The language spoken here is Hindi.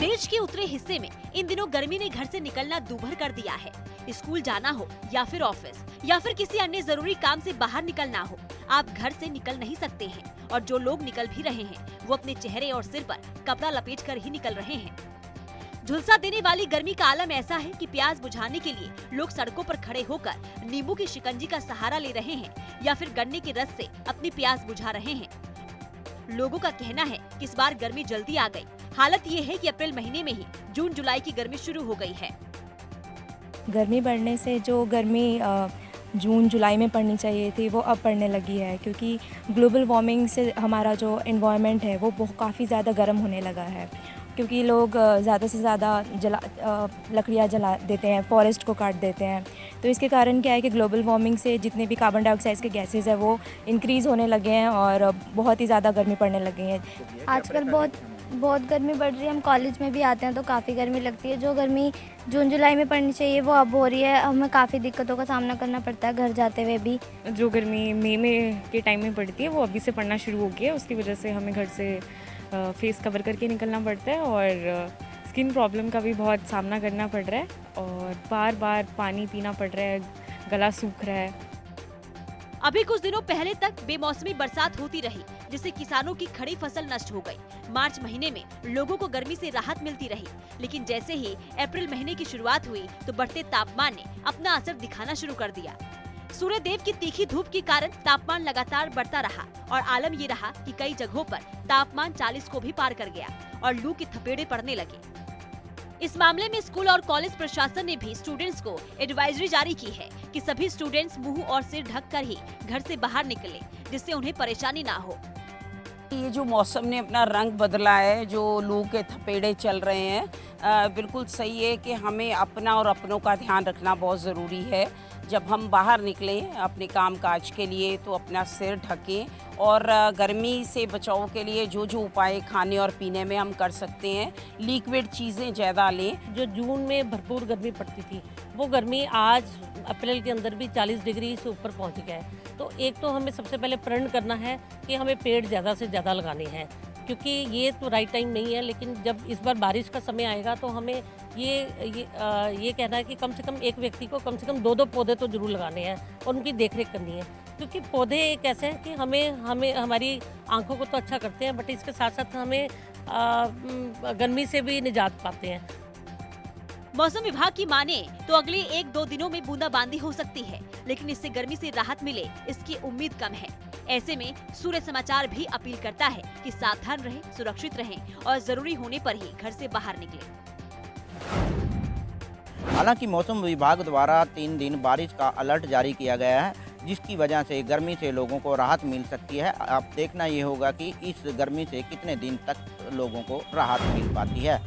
देश के उत्तरी हिस्से में इन दिनों गर्मी ने घर से निकलना दूभर कर दिया है। स्कूल जाना हो या फिर ऑफिस या फिर किसी अन्य जरूरी काम से बाहर निकलना हो, आप घर से निकल नहीं सकते हैं। और जो लोग निकल भी रहे हैं वो अपने चेहरे और सिर पर कपड़ा लपेटकर ही निकल रहे हैं। झुलसा देने वाली गर्मी का आलम ऐसा है कि प्यास बुझाने के लिए लोग सड़कों पर खड़े होकर नींबू की शिकंजी का सहारा ले रहे हैं या फिर गन्ने के रस से अपनी प्यास बुझा रहे हैं। लोगों का कहना है कि इस बार गर्मी जल्दी आ गई। हालत ये है कि अप्रैल महीने में ही जून जुलाई की गर्मी शुरू हो गई है। गर्मी बढ़ने से जो गर्मी जून जुलाई में पड़नी चाहिए थी वो अब पड़ने लगी है, क्योंकि ग्लोबल वार्मिंग से हमारा जो एनवायरनमेंट है वो काफ़ी ज़्यादा गर्म होने लगा है। क्योंकि लोग ज़्यादा से ज़्यादा लकड़ियाँ जला देते हैं, फॉरेस्ट को काट देते हैं। तो इसके कारण क्या है कि ग्लोबल वार्मिंग से जितने भी कार्बन डाइऑक्साइड के गैसेस हैं वो इंक्रीज़ होने लगे हैं और बहुत ही ज़्यादा गर्मी पड़ने लगी है। आजकल बहुत गर्मी बढ़ रही है। हम कॉलेज में भी आते हैं तो काफ़ी गर्मी लगती है। जो गर्मी जून जुलाई में पड़नी चाहिए वो अब हो रही है। हमें काफ़ी दिक्कतों का सामना करना पड़ता है घर जाते हुए भी। जो गर्मी मई में के टाइम में पड़ती है वो अभी से पड़ना शुरू हो गया है। उसकी वजह से हमें घर से फेस कवर करके निकलना पड़ता है और स्किन प्रॉब्लम का भी बहुत सामना करना पड़ रहा है और बार बार पानी पीना पड़ रहा है, गला सूख रहा है। अभी कुछ दिनों पहले तक बेमौसमी बरसात होती रही, जिससे किसानों की खड़ी फसल नष्ट हो गई। मार्च महीने में लोगों को गर्मी से राहत मिलती रही, लेकिन जैसे ही अप्रैल महीने की शुरुआत हुई तो बढ़ते तापमान ने अपना असर दिखाना शुरू कर दिया। सूर्य देव की तीखी धूप के कारण तापमान लगातार बढ़ता रहा और आलम ये रहा कि कई जगहों पर तापमान 40 को भी पार कर गया और लू की थपेड़े पड़ने लगे। इस मामले में स्कूल और कॉलेज प्रशासन ने भी स्टूडेंट्स को एडवाइजरी जारी की है कि सभी स्टूडेंट्स मुंह और सिर ढककर ही घर से बाहर निकलें, जिससे उन्हें परेशानी ना हो। ये जो मौसम ने अपना रंग बदला है, जो लू के थपेड़े चल रहे हैं, बिल्कुल सही है कि हमें अपना और अपनों का ध्यान रखना बहुत ज़रूरी है। जब हम बाहर निकलें अपने काम काज के लिए तो अपना सिर ढकें और गर्मी से बचाव के लिए जो जो उपाय खाने और पीने में हम कर सकते हैं, लिक्विड चीज़ें ज़्यादा लें। जो जून में भरपूर गर्मी पड़ती थी वो गर्मी आज अप्रैल के अंदर भी 40 डिग्री से ऊपर पहुंच गया है। तो एक तो हमें सबसे पहले प्रण करना है कि हमें पेड़ ज़्यादा से ज़्यादा लगाने हैं, क्योंकि ये तो राइट टाइम नहीं है। लेकिन जब इस बार बारिश का समय आएगा तो हमें ये कहना है कि कम से कम एक व्यक्ति को कम से कम 2-2 पौधे तो जरूर लगाने हैं और उनकी देखरेख करनी है। क्योंकि पौधे एक ऐसे हैं कि हमें हमारी आंखों को तो अच्छा करते हैं, बट इसके साथ साथ हमें गर्मी से भी निजात पाते हैं। मौसम विभाग की माने तो अगले 1-2 दिनों में बूंदाबांदी हो सकती है, लेकिन इससे गर्मी से राहत मिले इसकी उम्मीद कम है। ऐसे में सूर्य समाचार भी अपील करता है कि सावधान रहें, सुरक्षित रहें और जरूरी होने पर ही घर से बाहर निकलें। हालांकि मौसम विभाग द्वारा 3 दिन बारिश का अलर्ट जारी किया गया है, जिसकी वजह से गर्मी से लोगों को राहत मिल सकती है। अब देखना ये होगा कि इस गर्मी से कितने दिन तक लोगों को राहत मिल पाती है।